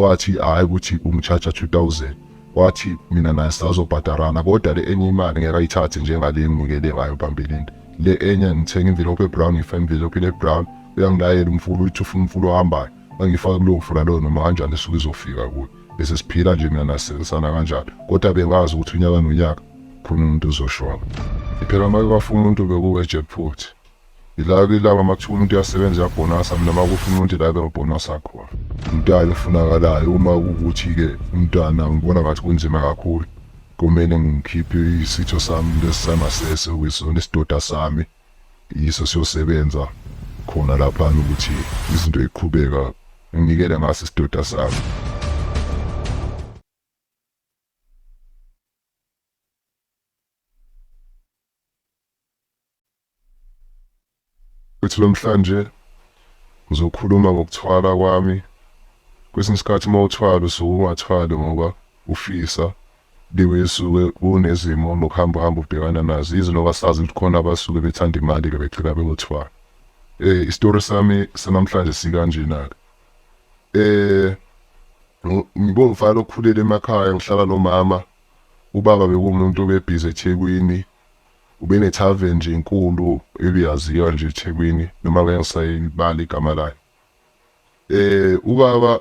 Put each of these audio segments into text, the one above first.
wathi hayi ukuthi ungichacha 2000 wathi mina naye sizobhadarana kodwa le enye imali ngeke ayithathe njengale enginikele ngayo phambilini le enye ngithenga envelope ebrown ngifaka envelope le brown uyangilayela umfulo uthi ufuna umfulo ohambayo ngifaka kulo mfula lo noma kanjani esuke izofika kuyo bese siphila nje mina nasebenzisana kanjalo kodwa bengazi ukuthi unyaka nonyaka khona umuntu uzoshona phela manje kwafuna umuntu bekuwe jackpot ilaba makuthiwa umuntu uyasebenza yabonus mina makufuna umuntu la bebonus akho umntwana ufunakalayo uma ukuthi-ke umntwana ngibona ngathi kunzima kakhulu kumele ngikhiphe isitho sami lesisangasese wisona isidoda sami yiso siyosebenza khona lapha ukuthi izinto iqhubeka nginikele ngaso isidoda sami. Kuthi namhlanje ngizokhuluma ngokuthwala kwami. Kwesinye isikhathi uma uthwala usuke ungathwali ngoba ufisa liwe isuke kunezimo nokuhamba ubhekana nazo yizo noba sazi ukuthi khona abasuke bethanda imali-ke begcina beyothwala. Isitori sami sanamhlanje sikanjena-ke. Ngibomfana okukhulela emakhaya ngihlala nomama. Ubaba bekuwumuntu obebhizi eThekwini. Ubene-tavern nje inkulu ebiyaziwa nje eThekwini noma ngisayibala igama layo. Ubaba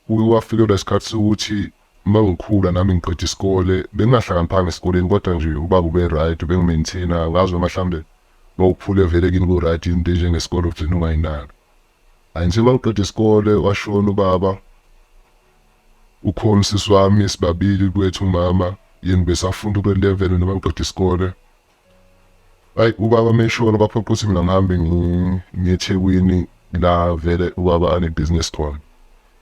wafikelwa isikhathi sokuthi uma ngikhula nami ngiqeda isikole bengingahlakaniphanga esikoleni kodwa nje ubaba ube-right ubengi-maintainer ngazi noma mhlambe mawuphule vele kini ku-right into enjengesikole ugcina ungayinaki. Hayi nje mangiqeda isikole washona ubaba. Ukhona usisi wami sibabili kwethu umama yena besafunda kule level noma ngiqeda isikole. Hayi ubaba meshona baphoqa ukuthi mina ngihambe ngiyeThekwini la vele ubaba ane-business khona.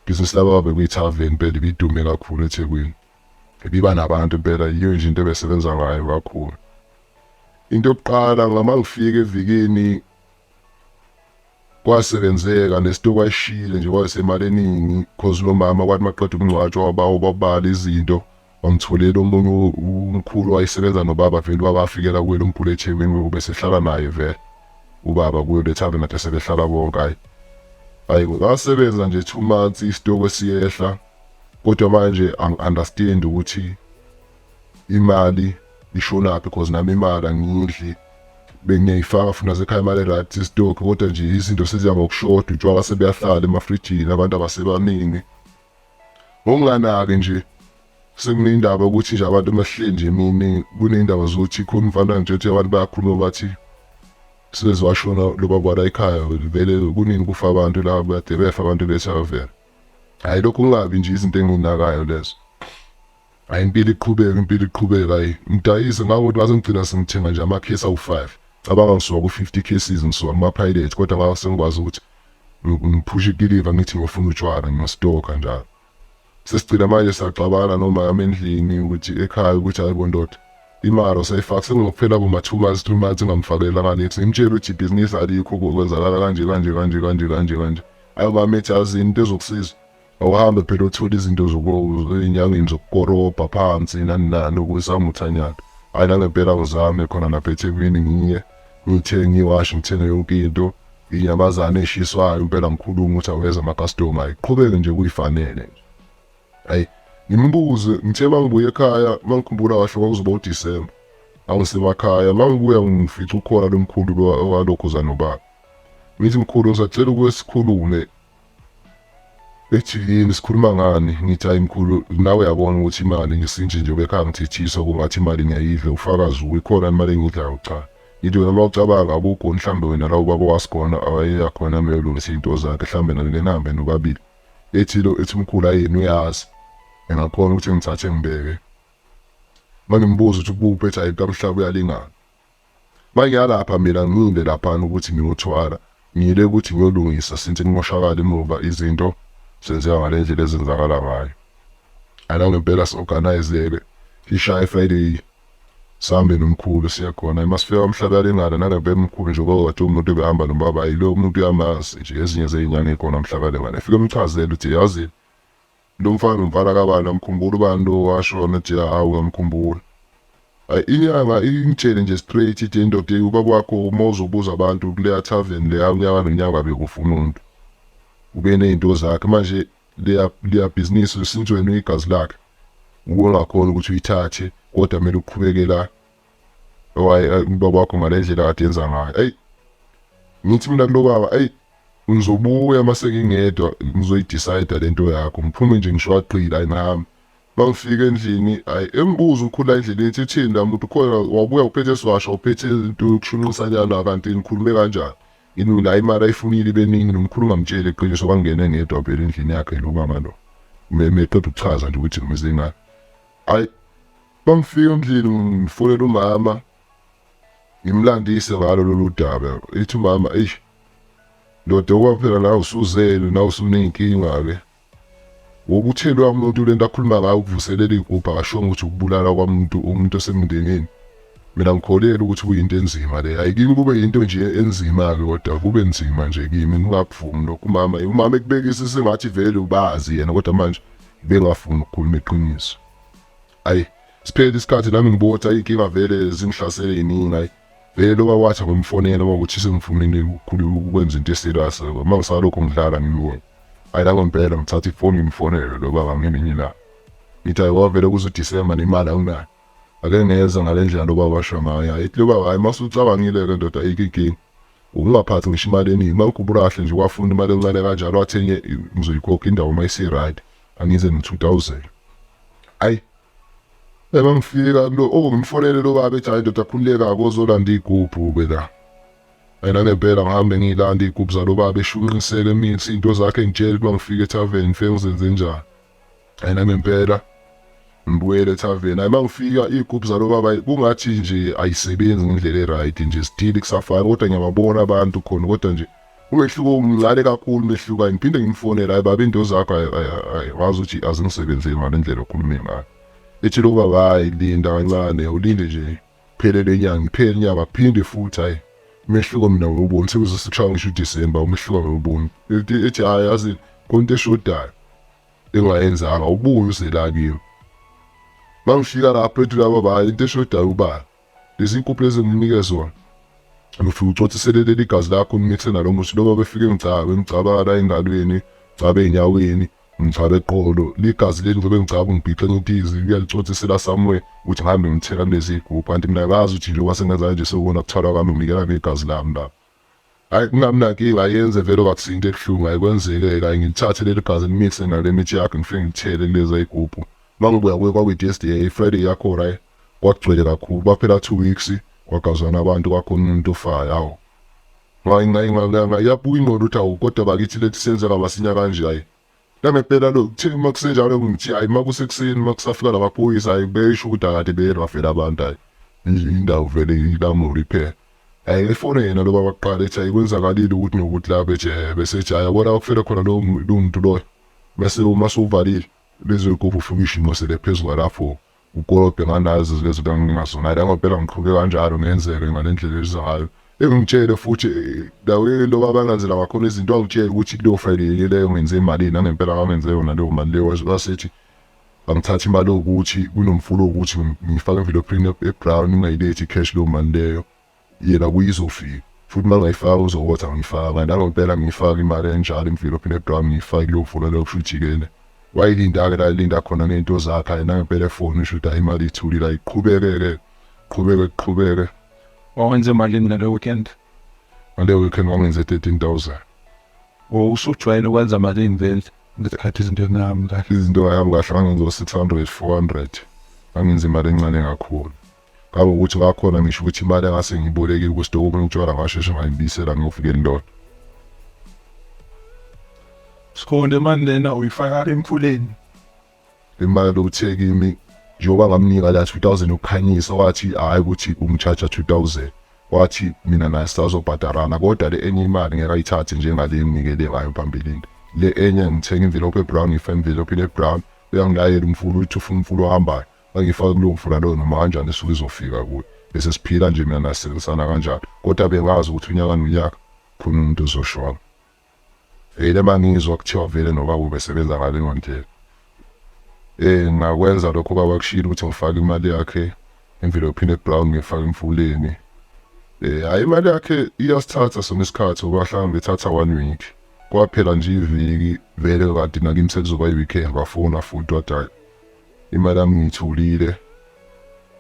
Business laba bekuyithaveni phela ibidume kakhulu eThekwini. Ibiba nabantu phela yiyo nje into ebesebenza ngayo kakhulu. Into yokuqala ngama ngifika evikini kwasebenzeka nesito kwashile nje kwasemali eningi cause lo mama kwathi maqeda ukungcwatshwa wababala izinto wangitholela omunye umkhulu wayesebenza nobaba vele wabafikela kuye lo mkhulu eThekwini ubese hlala naye vele ubaba kuyo le tavern nathi sebehlala bonke. Hayi ngasebenza nje 2 months isitoko siyehla kodwa manje angi-understand ukuthi imali ishonaphi because nami imali angiyidli bengiyayifaka funa sekhaya imali right isitoko kodwa nje izinto seziya ngokushoda utshwala sebeyahlala emafrijini abantu abasebaningi. Ngokunganaki nje sekunendaba ukuthi nje abantu bahleli nje mina kunendaba zokuthi khona umfana nje ethi abantu bayakhuluma bathi seziwashona lo baba la ekhaya vele kuningi kufa abantu la bade befa abantu bethaveni. Hayi lokho kungabi nje izinto enginakayo lezo. Hayi impilo iqhubeka hayi ngidayise ngawo baze ngigcina sengithenga nje ama-case awu5 cabanga ngisuka ku-50 cases ngisuka kuma-pilot kodwa ngawo sengikwazi ukuthi ngiphushe ikiliva ngithi ngifuna utshwala ngiyostoka njalo. Sesigcina manje saxabana noma amendlini ukuthi ekhaya ukuthi hayi bondoda imali osayifaka sengizokuphela kuma-2 months 3 months ngamfakela nganethi ngimtshela ukuthi ibhizinisi alikho kwenzakala kanje. Ayo mama ethi azini into ezokusiza awuhambe phela uthola izinto ey'nyangeni zokukorobha phansi nani ukusamuthanyana. Hayi nangempela ngizame khona lapha eThekwini ngithenge iwashi ngithenge yonke into inyamazane eshiswayo impela ngikhuluma ukuthi aweza ama-customer iqhubeke nje kuyifanele nje. Hayi ngimbuze ngithe mangibuya ekhaya mangikhumbula kahle kwakuzoba uDisemba angisemakhaya mangibuya ngifica ukhona lo mkhulu walokhu zanobaba. Ngithi mkhulu ngisacela ukuthi sikhulume. Ethi yini sikhuluma ngani? Ngithi hayi mkhulu nawe uyabona ukuthi imali ngisinje nje bekhaya ngithithiswa kungathi imali ngiyayidla ufakazi ikhona imali engidlayo cha. Yithi wena mawucabanga akukho mhlambe wena la ubaba wasikhona awayeya khona meyolungisa into zakhe mhlambe nangenambe nobabili. Ethi mkhulu ayini uyazi engakhona ukuthi ngithathe ngibeke. Mangimbuza ukuthi ubuphi ethi hayi kamhlaba uyalingana. Mangiyalapha mina ngilinde laphana ukuthi ngiyothwala ngiyile ukuthi ngiyolungisa since ngimoshakala emuva izinto senzeka ngale ndlela ezenzakala ngayo. Ala ngempela si-organize-ke ishaye Friday Sami nomkhulu siyakhona masifika umhlaba yalingana nangempela umkhulu nje kodwa umuntu behamba nobaba yilo umuntu uyamazi nje ezinye zey'nyanga khona umhlaba yalingana. Efike umchazele ukuthi yazi lo mfana umfana kabani amkhumbula ubani lo washona ethi hawu ngamkhumbula. Hayi inyanga ingitshele nje straight ithi indoda ubaba wakho uma uzobuza abantu kuleya tavern leya unyaka nonyaka bekufuna umuntu ube ney'nto zakhe manje leya business usintweni igazi lakhe ungakhona ukuthi uyithathe kodwa kumele uqhubeke la ubaba wakho ngalendlela kade yenza ngayo. Ngithi mina kulo baba ngizobuya mase ngingedwa ngizoyidecide lento yakho ngiphume nje ngishwaqile nami bangifika endlini embuza ukhula endlini ethi thini la muntu khona wabuya uphethe siwasha uphethe into yokushunqisanyana kanti nikhulume kanjani yini la imali ayifunile ibeningi nomkhuluma ngamtshela eqiniso kwangena ngedwa phela endlini yakhe lo mama lo meqeda ukuchaza nje ukuthi ngizengani bangifika endlini ngifonela umama ngimlandise ngalo lolu daba ethi umama ndoda okwaphela la usuzele na usunenkinga-ke wokuthelwa umuntu lento akhuluma ngayo ukuvuselela igubhu akashongo ukuthi ukubulala umuntu osemndenini. Mina ngikholelwa ukuthi kuyinto enzima le ayikimi kube yinto nje enzima-ke kodwa kube nzima nje kimi ngingakuvumi lokho umama ekubekisa sengathi vele ubazi yena kodwa manje bengafuni ukukhuluma iqiniso. Siphele isikhathi nami ngibotha inkinga vele zingihlasele yiningi vele loba wathi ngimfonela ukuthi sengifumene ukwenza into eserious mangisalokho ngidlala ngibona nangempela ngithatha ifoni ngimfonele lo baba ngeminye la ngithi wavele kuze uDisemba nemali awunayo ake ngeza ngalendlela lo baba washo ngayo ethi lo baba masucabangile-ke ndoda inkinga ukungaphathi ngisho imali eningi mawukhumbula kahle nje wafunda imali encane kanjalo wathenye ngizoyikhokha indawo mayisi-right angize no-2000 bangifika lo ngimfonele lo baba ethi ndoda khululeka kozolanda igubhu-ke la nangempela ngihambe ngiyilanda igubhu zalo baba eshunqisele mina into zakhe ngitshela ukuthi mangifika ethaveni ngifike ngizenze njani nangempela ngibuyele ethaveni mangifika igubhu zalo baba kungathi nje ayisebenzi ngendlela e-right nje still kusafana kodwa ngiyababona abantu khona kodwa nje umehluko umncane kakhulu umehluko ngiphinde ngimfonela baba into zakho wazi ukuthi azingisebenzeli ngalendlela okhulume ngayo ethi lo baba linda kancane ulinde nje phelele inyanga iphele inyanga kuphinde futhi umehluko mina nguboni sekuze sikushaya ngisho uDisemba umehluko nguboni ethi yazi konke eshodayo engayenzanga ubuye uzela kimi mangifika lapho ethi laba baba into eshodayo ubala lezi inkuphu lezi nginike zona ngifika ucothisele igazi lakho ngimithe nalo muthi loba befike ngicabala engalweni cabe enyaweni ngichabe eqolo ligazi leli ngobe ngicaba ngibhixe ngitizi ngiyalicotsisela somewhere ukuthi ngihambe ngithela lezi igubhu kanti mina ngazi ukuthi nje wasengaza nje sokubona kuthalwa kwami nginikela ngegazi lami la kungamnaki ayenze vele kakusinto ebuhlungu ayikwenzeke ngilithathe leli gazi limise nale mithi yakhe ngifike ngithele kulezi igubhu mangibuya kwakuyi-Thursday Friday yakho right kwagcwele kakhulu baphela 2 weeks kwagazwana abantu kwakhona umuntu ofayo yabuka ingqondo ukuthi kodwa bakithi lethi senzeka masinya kanje ngempela lo kuthini makusenjalo ngithi makusekuseni makusafika labaphoyisa besho ukuthi akade berafela abantu indawo vele ilamuri phela efone yena lo baba kuqala ethi ayikwenzakalile ukuthi nokuthi la besethi ayabona ukufela khona lo muntu loyo bese uma uvalile lezo igubhu ufika ishimo sele phezulu kwalapho ukolobhe nganazo lezo ngingazona ngempela ngiqhubeke kanjalo ngenzeke ngalendlela ezayo ngitshele futhi dawe lo babangazela bakhona izinto angitshela ukuthi kuleyo Friday leyo ngenze imali nangempela kangenze yona leyo mali leyo wasethi bangithatha imali ukuthi kunomfulo ukuthi ngifake envelope ebrown ungayilethi cash leyo mali leyo yena kuyizofika futhi mangayifaka uzowotha ngifaka nangempela ngifaka imali enjalo envelope ebrown ngifake leyo mfulo leyo futhi kene wayilinda-ke la ilinda khona ngento zakhe nangempela efoni isho ukuthi imali ithuli la iqhubeke Wenze imali nale weekend? Ngale weekend wangenze 13,000. Usujwayele ukwenza malini vele ngesikhathi izinto ezinami kahle? Izinto yami kahle ngenza 600 400 angenza imali encane kakhulu ngabe ukuthi ngakhona ngisho ukuthi imali engase ngibolekile kusitoko ngitshwala ngasheshe ngayibisela ngiyofika endodwa. Sikhonde manje lena uyifaka emfuleni imali lokuthe kimi njengoba ngamnika la 2000 ukukhanyisa wathi hayi ukuthi umcharge 2000 wathi mina naye sizobhadarana kodwa le enye imali ngeke ayithathe njengale nginikele ngayo phambilini le enye ngithenga envelope ebrown ngifaka envelope ebrown uyangilayela umfulo uthi ufuna umfulo ohambayo angifaka kulo mfulo lo noma kanjani esuke izofika kuye bese siphila nje mina nasebenzisana kanjalo kodwa bengazi ukuthi unyaka nonyaka khona umuntu uzoshona le mangizwa kuthiwa vele noba ubesebenza ngale ndlela ngakwenza lokho bakushilo ukuthi ngifake imali yakhe envelope ebrown ngifake emfuleni hayi imali yakhe iyasithatha sona isikhathi obahlanga bethatha 1 week kwaphela nje iviki vele kade nakimi sekuzoba i-weekend bafona futhi wathi imali yami ngiyitholile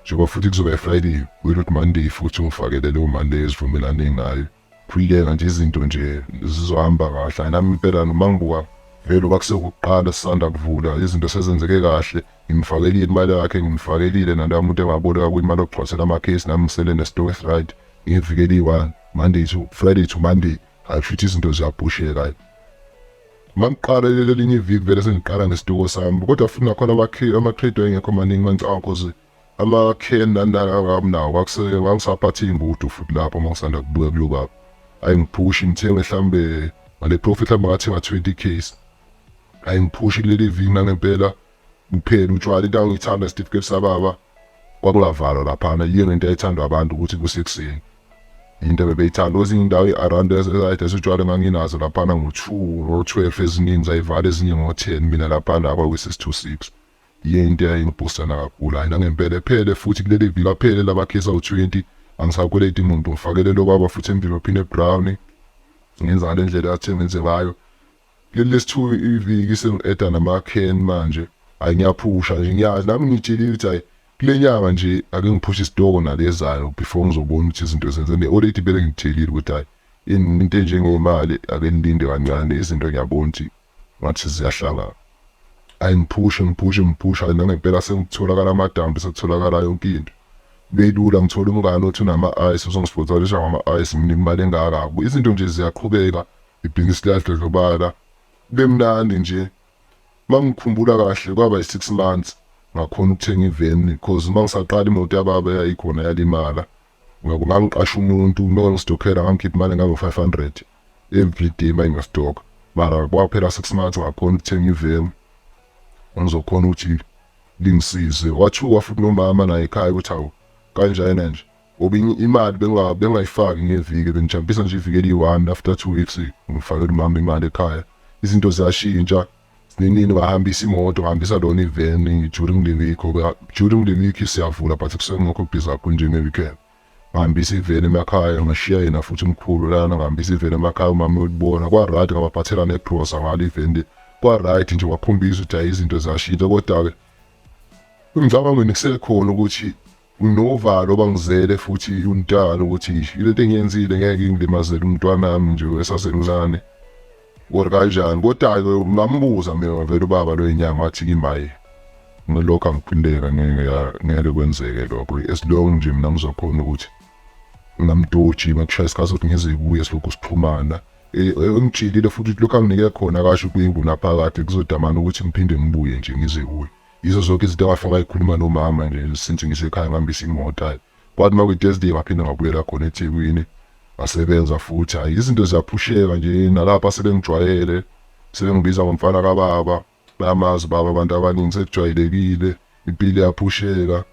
njengoba futhi kuzoba i-Friday ukuthi Monday futhi ungifakele leyo mali ezivumelane ngayo kuyena nje izinto nje zizohamba kahle nami impela noma ngibuka vele bakusekuqala sisanda kuvula izinto sezenzeke kahle ngimfakelile imali yakhe ngimfakelile nalo umuntu engaboleka kwimali yokuxhasela amakhesi nami ngisele ne-stock right ngivikele i-1 Monday to Friday to Monday futhi izinto ziyaphusheka mangiqala lelinye iviki vele sengiqala ngesituko sami kodwa futhi nakhona ama-trade engekho maningi cause ama-can nawo kwakusaphatha iy'mbudu futhi lapho mangisanda kubuka kulo baba ayingiphushi ngithenge mhlambe ngale profit mhlawumbe ngathenga 20 case ayingiphushi leli viki nangempela kuphela utshwala into angiyithanda certificate sababa kwakulavalwa laphana yiyo into ayithandwa abantu ukuthi kusekuseni into bebeyithanda ezinye indawo i-around ezitshwala nganginazo laphana ngo-2 or 12 eziningi zayivala ezinye ngo-10 mina laphana akwa-626 yiyo into eyayingibhustana kakhulu hayi nangempela ephele futhi kuleli viki aphele labakhesi awu-20 angisakweleti muntu ngifakele lo baba futhi envelope ebrown ngenza ngale ndlela yathi ngenze ngayo lesi-2 iviki sengi-eda nama-can manje hayi ngiyaphusha nje ngiyazi nami ngitshelile ukuthi hayi kule nyanga nje ake ngiphushe isitoko nalezayo before ngizobona ukuthi izinto zenzeni already bele ngitshelile ukuthi hayi into enjengomali ake nilinde kancane izinto ngiyabona ukuthi ngathi ziyahlangana hayi ngiphusha nangempela sengitholakala amadambi sekutholakala yonke into belula ngithola umngane othi unama-ice uzongisponsorisha ngama-ice mina imali engaka izinto nje ziyaqhubeka ibhizinisi lahle lobala kube mnandi nje mangikhumbula kahle kwaba i-6 months ngakhona ukuthenga iveni because mangisaqala imoto yababa yayikhona yalimala ngangiqasha umuntu ngistokhela ngangikhipha imali engango-500 every day mayingastock mara kwaphela 6 months ngakhona ukuthenga iveni ngizokhona ukuthi lingisize wathuka futhi nomama naye ekhaya ukuthi hawu kanjani nje ngoba imali bengayifaki ngeviki bengijampisa nje iviki eli-1 after 2 weeks ngifakele umama imali ekhaya izinto ziyashintsha sinini ngahambisa imoto ngahambisa lona iveni during the week siyavula but kusuke ngokho busy kakhulu njenge-weekend ngahambisa iveni emakhaya ngashiya yena futhi umkhulu lana ngahambisa iveni emakhaya umama uyibona kwa-right ngabaphathela negrosa ngalo iveni kwa-right nje wakhombisa ukuthi hayi izinto ziyashintsha kodwa-ke ngicabangeni kusekhona ukuthi unovalo bangizele futhi untana ukuthi lento engiyenzile ngeke ngilimazele umntwana wami nje esasemncane or kanjani kodwa-ke ngambuza mina vele ubaba lo inyanga wathi imaye ngelokho angiphindeka ngeke kwenzeke lokho as long nje mina ngizokhona ukuthi ngamdoji makushaya isikhathi ukuthi ngeze kuye silokhu siphumana ngijilile futhi lokho anginike khona kasho kuyingunaphakade kuzodamana ukuthi ngiphinde ngibuye nje ngize kuye yizo zonke izinto engafaka ikhuluma nomama nje since ngisekhaya ngihambisa imoto kwathi makuyi-Thursday ngaphinde ngabuyela khona eThekwini ngasebenza futhi hayi izinto ziyaphusheka nje nalapha sebengijwayele sebengibiza ngomfana kababa bayamazi baba abantu abaningi sekujwayelekile impilo iyaphusheka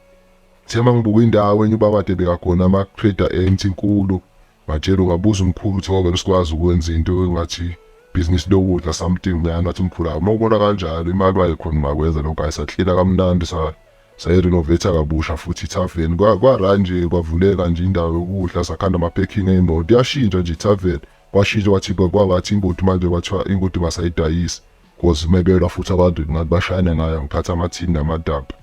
thema ngibuka indawo enye ubaba ade bekakhona ama-trader enkulu ngatshela ungabuza umkhulu ukuthi ngoba sikwazi ukwenza into engathi business lokudla something ngiyana athi umkhulu uma ubona kanjalo imali wayekhona ungakwenza lokho ayisahlila kamnandi sayirenovate kabusha futhi ithaveni kwa-right nje kwavuleka nje indawo yokudla sakhanda ama-packing ey'moto yashintsha nje ithaveni kwashintsha kwathi kwangathi imbuti manje kwathiwa imbuti basayidayisi cause mebelwa futhi abantu ngathi bashayane ngayo ngithatha amathini namadambi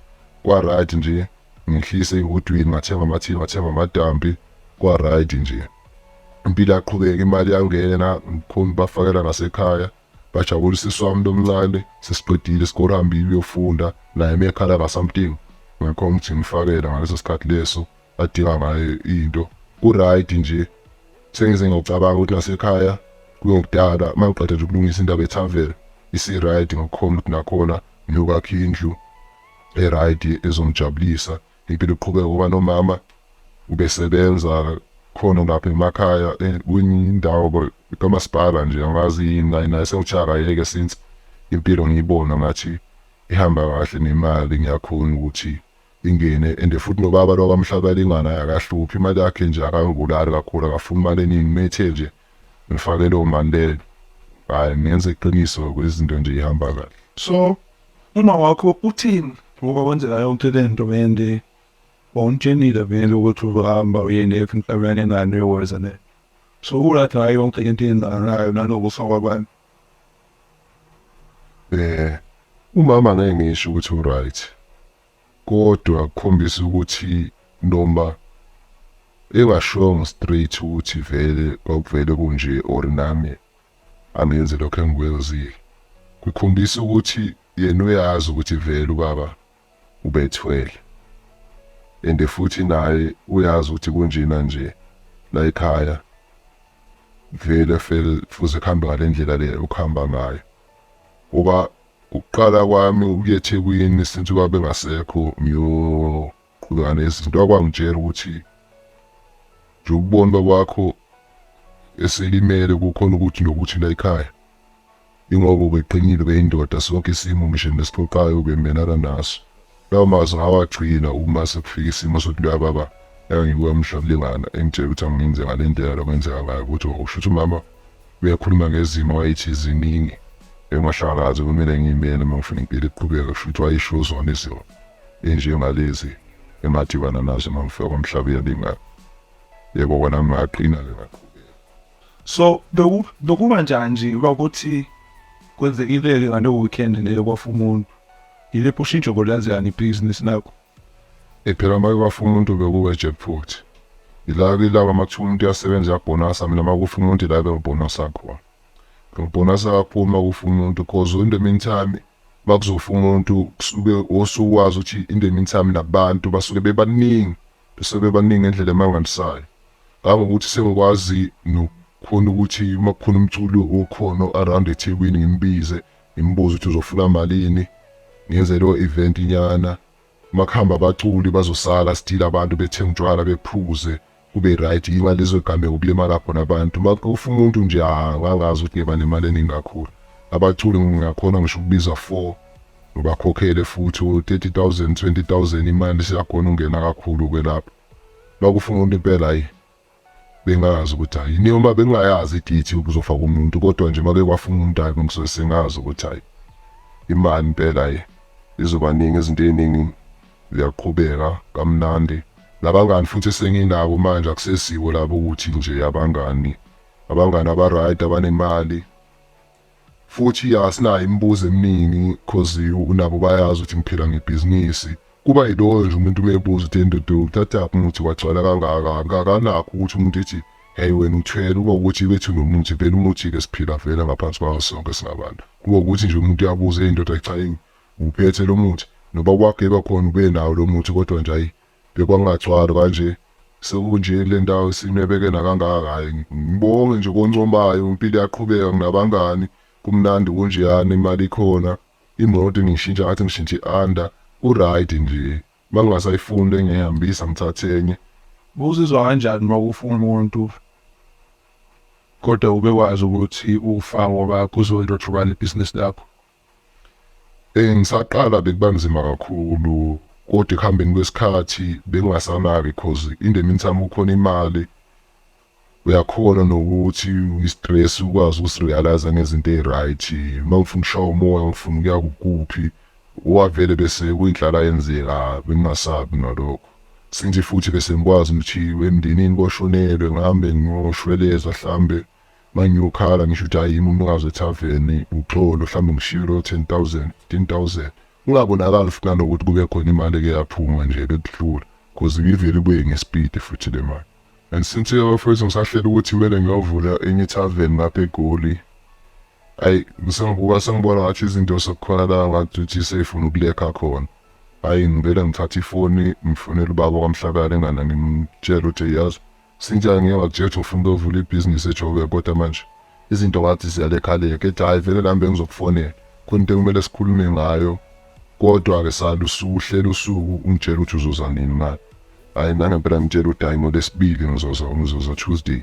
kwa-right nje ngihlise ehudwini ngathenga amathini ngathenga amadambi kwa-right nje impilo yaqhubeka imali yangena ngikhona bafakela ngasekhaya bajabulisa iswami lomncane sesiqedile isikole hambile uyofunda naye emekhala nga-something ngikhona ukuthi ngifakela ngaleso sikhathi leso adinga ngayo into ku-right nje sengize ngiyocabanga ukuthi ngasekhaya kuyokudala mangiqeda nje ukulungisa indaba ethaveni isi-right ngokukhona ukuthi nakhona ngiyokwakha indlu e-right ezongijabulisa impilo iqhubeka ngoba nomama ubesebenza khona lapha emakhaya kwenye indawo kamasipala nje angazi yini naye sengijayele since impilo ngiyibona ngathi ihamba kahle nemali ngiyakhona ukuthi ingene and futhi nobaba lo kamhlabalingana akahluphi imali yakhe nje akangibulali kakhulu akafuni imali eningi methe nje ngifake lo mali hayi ngenze iqiniso kwezinto nje ihamba kahle. So uma wakho uthini ngoba kwenzeka yonke lento mende wawuntshengile vele ukuthi uhamba uyende emhlabeni engane yowezane so ulathi hayi yonke into iyenzakalayo naloku ufakwa abantu umama ngeke ngisho ukuthi u-right, kodwa kukhombisa ukuthi noma engashongo straight ukuthi vele kwakuvele kunje or nami angenze lokho engikwenzile. Kukhombisa ukuthi yena uyazi ukuthi vele ubaba ubethwele, and futhi naye uyazi ukuthi kunjena nje la ekhaya vele fuze kuhambe ngale ndlela le ukuhamba ngayo. Ngoba ukuqala kwami ukuya eThekwini since ubaba engasekho ngiyoqhubeka nezinto, akwangitshela ukuthi nje ukubona kwakho eselimele kukhona ukuthi nokuthi la ekhaya ingoba ubeqinile beyindoda, sonke isimo ngisho nesixoxayo bemelana naso. Lawo mazwi ngawagcina uma sekufika isimo sokuthi lo baba engikuwa emhlabelingana engitshela ukuthi angenze ngale ndlela lokwenzeka ngayo, ukuthi usho ukuthi umama uyakhuluma ngezimo wayithi ziningi engahlanganazo kumele ngiyimele uma ngifuna impilo iqhubeke, futhi wayisho zona izimo enjengalezi emadibana nazo uma ngifika kwamhlabelingana. Yebo, kona ngaqina-ke ngaqhubeka. So bekuba njani nje ukuthi kwenzekile ngalo weekend leyo kwafa umuntu? Yilipho ushintsho kolenzani ibhizinisi lakho? Phela uma kwafa umuntu bekuba ejackpot. Ilaba makuthiwa umuntu uyasebenza yabhonasa, mina makufa umuntu la bebonasa khona. Ngibonasa kakhulu makufa umuntu cause in the meantime bakuzofa umuntu kusuke osukwazi ukuthi in the meantime nabantu basuke bebaningi, bebaningi endlela emanganisayo. Ukuthi sengikwazi nokukhona ukuthi uma kukhona umculo okhona around eThekwini ngimbize ngimbuze ukuthi uzofuna malini, ngenze lo event inyana, makuhamba abaculi bazosala still abantu bethenga utshwala bephuze kube right, imali ezogambe ukulimala khona abantu. Makufa umuntu nje angazi ukuthi ngeba nemali eningi kakhulu. Abaculi ngingakhona ngisho ukubiza 4 ngibakhokhele futhi 30,000 20,000 imali siyakhona ungena kakhulu kwelapho. Makufa umuntu impela hayi bengazi ukuthi hayi noma bengayazi idithi ukuzofaka umuntu, kodwa nje make kwafa umuntu hayi ngisuke sengazi ukuthi hayi imali impela hayi izoba ningi, izinto eziningi ziyaqhubeka kamnandi. Labangani futhi senginabo manje akusesiwo labo ukuthi nje abangani aba-right abanemali futhi asinayo imibuzo eminingi cause unabo bayazi ukuthi ngiphila ngebhizinisi. Kuba yilo nje umuntu umebuza ukuthi ndodo uthatha umuthi wagcwala kangaka, akanakho ukuthi umuntu ethi hey wena uthwele, kuba ukuthi bethu nomuthi vele umuthi-ke siphila vele ngaphansi kwawo sonke singabantu. Kuba ukuthi nje umuntu uyabuza indoda cha uphethe lo muthi noba kwakhe bakhona ube nawo lo muthi, kodwa nje hayi bekwangagcwala kanje sekunje le ndawo sinebekena kangaka. Hayi ngibonge nje koncomayo, impilo yaqhubeka nginabangani kumnandi kunjeyana, imali ikhona, imoto ngishintsha ngathi ngishintshe i-under u-right nje. Mangingasayifuni engiyihambisa ngithathe enye. Uzizwa kanjani uma kufa umuntu kodwa ube wazi ukuthi ufa ngoba kuzoyirotshubana ibhizinisi lakho? Ngisaqala bekuba nzima kakhulu, kodwa ekuhambeni kwesikhathi bengingasanaki cause in the meantime ukhona imali, uyakhona nokuthi i-stress ukwazi ukusirealize ngezinto ezi-right. Uma ngifuna ukushaya umoya, ngifuna ukuya kuphi, wavele bese kuyindlala yenzeka, bengingasabi nalokho. Since futhi bese ngikwazi ukuthi emndenini koshonelwe ngihambe ngiyoshweleza, mhlambe mangiyokhala ngisho ukuthi hayi umuntu ungaze ethaveni uxolo, mhlambe ngishilo 10,000 15,000, ungabonakali futhi nanokuthi kube khona imali eke yaphuma nje bekudlula cause ngivele kuye ngespeed futhi le mali. And since first ngisahlela ukuthi kumele ngiyovula enye ithaveni ngapha eGoli, hayi sengibona ngathi izinto sokukhona la ngathi seyifuna ukulekha khona. Hayi ngivele ngithatha ifoni ngifonela ubaba kwaMhlabelingana ngimtshela ukuthi yazi sinjani ngeke ngakutshela ufuna ukuvula ibhizinisi eJobe, kodwa manje izinto ngathi ziyalekhaleka. Ethi hayi vele nami bengizokufonela khona into kumele sikhulume ngayo, kodwa-ke sala usuhlela usuku ungitshela ukuthi uzoza nini ngani. Hayi nangempela ngitshela ukuthi hayi ngoLwesibili ngizoza Tuesday.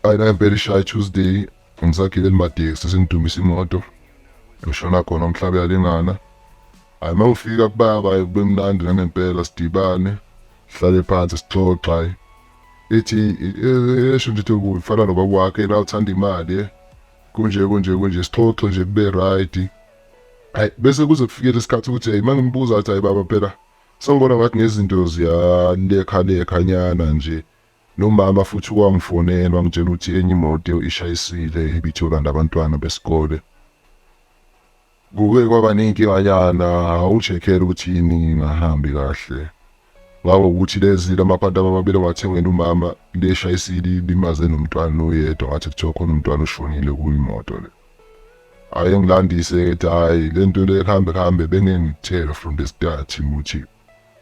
Hayi nangempela ishaya Tuesday ngisagibela ematekisi sengidumisa imoto ngishona khona uMhlabelingana. Hayi mangifika kubaba bemnandi nangempela sidibane sihlale phansi sixoxa. Hayi ethi esho nje ukuthi ufana nobaba wakhe la uthanda imali kunje sixoxe nje kube right. Hayi bese kuze kufikele isikhathi ukuthi hey mangimbuza ukuthi hayi baba phela sengibona ngathi ngezinto ziyalekhanyana nje, nomama futhi wangifonela wangitshela ukuthi enye imoto ishayisile ibitholanda abantwana besikole. kuke kwaba ney'nkinganyana awucheck-ele ukuthi yini ingahambi kahle. Ngaba ukuthi lezi lamaphanti amabili engiwathengele umama leshayisile limaze nomntwana oyedwa ngathi kuthiwa khona umntwana oshonile kuyimoto le. Hhayi ngilandise ethi hhayi lento le kuhambe bengengithela from the start ukuthi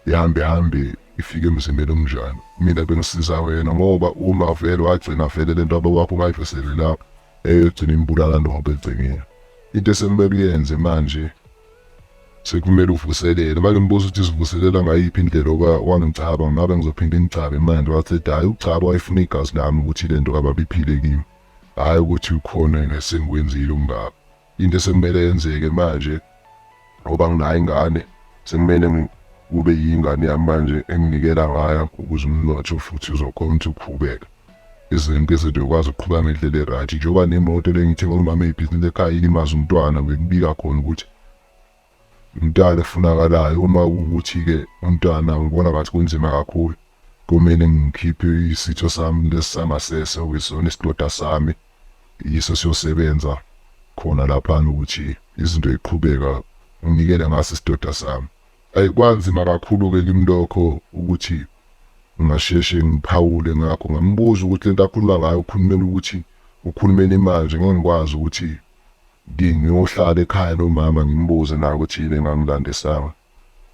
ihambe ifike emzimbeni omnjani. Mina bengisiza wena ngoba uma vele wagcina vele lento abawakho ungayivesele lapho eyogcina imbulala noma egcingeni. Into esekumele uyenze manje sekumele uvuselele. Manje ngibuza ukuthi sivuselela ngayiphi indlela wangicaba ngabe ngizophinda ngicabe manje wathi hhayi ukucaba wayefuna igazi lami ukuthi lento kababiphile kimi. Hhayi ukuthi ukhona ngesengikwenzile umngaba. Into esekumele yenzeke manje ngoba nginayo ingane sekumele kube yingane yami manje enginikela ngayo ukuze umnotho futhi uzokhona ukuthi uqhubeke. Izinto ukwazi ukuqhubeka ngendlela e-right njengoba nemoto lengithenge umama ebhizinisi ekhaya ilimaza umntwana bekubika khona ukuthi umntwana efunakalayo uma ukuthi-ke umntwana ngibona ngathi kunzima kakhulu kumele ngikhiphe isitho sami lesisangasese okuyisona isidoda sami yiso siyosebenza khona laphana ukuthi izinto ziqhubeka nginikele ngaso isidoda sami. Ayikwanzima kakhulu-ke kimi lokho ukuthi ngingasheshe ngiphawule ngakho ngambuza ukuthi lento akhuluma ngayo ukhulumela ukuthi ukhulumela manje ngeke ngikwazi ukuthi ngiyohlala ekhaya nomama ngimbuze naye ukuthi yini engangilandisanga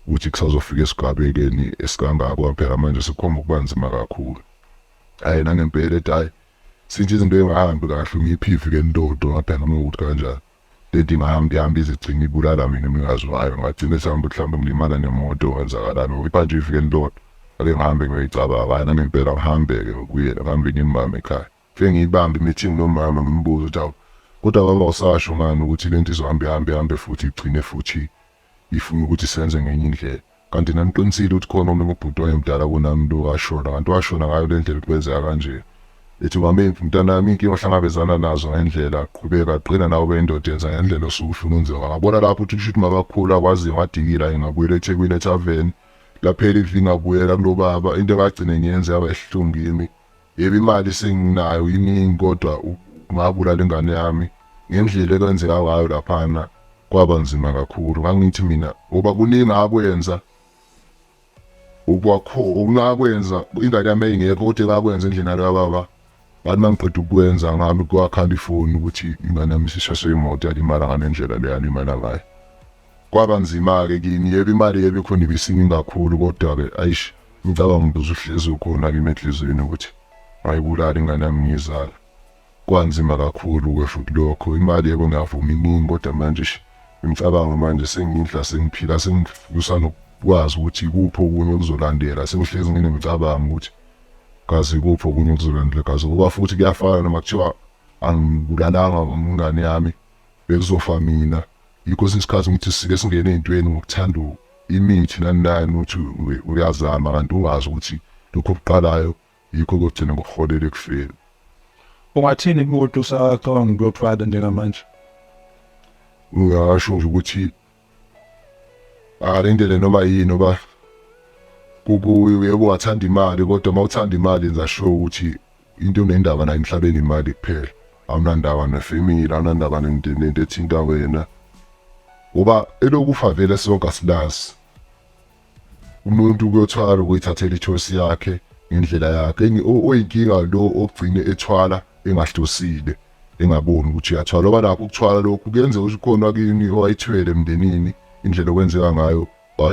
ukuthi kusazofika esigabekeni esikangako phela manje sikhomba ukuba nzima kakhulu. Hhayi nangempela ethi hhayi since izinto engahambi kahle ngiyiphive-ke ntodo ngaphela ngokuthi kanjani lento ihambe izigcina ibulala mina mingaziwayo ngagcina mhlawumbe ngilimala nemoto wenzakalani ngoba manje ifike ntodo ake ngihambe ngiyicabanga. Hhayi nangempela ngihambe-ke ngokuyela ngihambe ngimama ekhaya fike ngiyibambe i-meeting nomama ngimbuze ukuthi hawu kodwa baba usasho ngani ukuthi lento izohambe futhi igcine futhi ifuna ukuthi senze ngenye indlela kanti naniqinisile ukuthi khona omunye ubhuti wayemdala kunami lo washona kanti washona ngayo le ndlela kwenzeka kanje. Ethi mama mntanami inkinga ohlangabezana nazo ngendlela qhubeka qina nawe bendoda yenza ngendlela osuke ufuna ukwenziwa. Ngabona lapho ukuthi kusho ukuthi makakhulu akwazi ngadikila ngabuyela eThekwini ethaveni laphela ivi ngabuyela kulo baba into engagcine ngiyenze yaba esihlungu kimi. Yebo imali senginayo iningi kodwa ngabulala ingane yami ngendlela ekwenzeka ngayo laphana kwaba nzima kakhulu. Ngangithi mina ngoba kuningi akwenza ungakwenza ingane yami engekho kodwa ngakwenza endlela kababa bathi mangiqeda ukwenza ngami kwakhala ifoni ukuthi ingane yami isishayiswe imoto yalimala ngalendlela le yalimala ngayo. Kwaba nzima-ke kimi. Yebo imali yebo ikhona ibisingi kakhulu kodwa-ke ayish ngicabanga ukuthi uhlezi ukhona kimi enhlizweni ukuthi ayibulala ingane yami ngiyizala. Kwanzima kakhulu-ke futhi lokho. Imali yebo ngiyavuma iningi kodwa manje ngicabanga manje sengidla sengiphila sengisanokwazi ukuthi ikuphi okunye okuzolandela. Sengihlezi ngicabanga ukuthi kazi ikuphi okunye okuzolandela kazi ngoba futhi kuyafana noma kuthiwa angibulalanga umngane yami bekuzofa mina. Yikho isikhathi ngithi sike singene ey'ntweni ngokuthanda imithi nani ukuthi uyazama kanti ungazi ukuthi lokho okuqalayo yikho kokugcina ngokuholela ekufeni. Ungathini kumuntu usacabanga ukuyothwala njengamanje? Ngingasho nje ukuthi alindele noma yini ngoba yebo ungathanda imali kodwa uma uthanda imali yenza sure ukuthi into unendaba nayo emhlabeni imali kuphela. Awunandaba nefamily, awunandaba nento ethinta wena ngoba elokufa vele sonke asilazi. Umuntu kuyothwala ukuyithathela ichoice yakhe ngendlela yakhe. Oyinkinga lo ogcine ethwala engahlosile engaboni ukuthi uyathwala ngoba nakho ukuthwala lokhu kuyenzeka ukuthi khona kini owayithwele emndenini indlela okwenzeka ngayo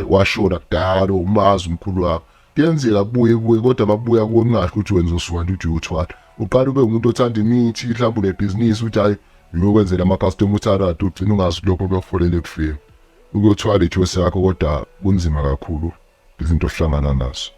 washona kudala umazi umkhulu wakho. Kuyenzeka kubuye kodwa makubuya kuwe kungahle ukuthi wenza usuka nje uthwala. Uqala ube umuntu othanda imithi mhlawumbe unebhizinisi ukuthi hayi ngiyokwenzela ama-customer utharada ugcina ungazi lokho kuyokuholela ekufeni. Ukuyothwala ichoice yakho kodwa kunzima kakhulu izinto ohlangana nazo.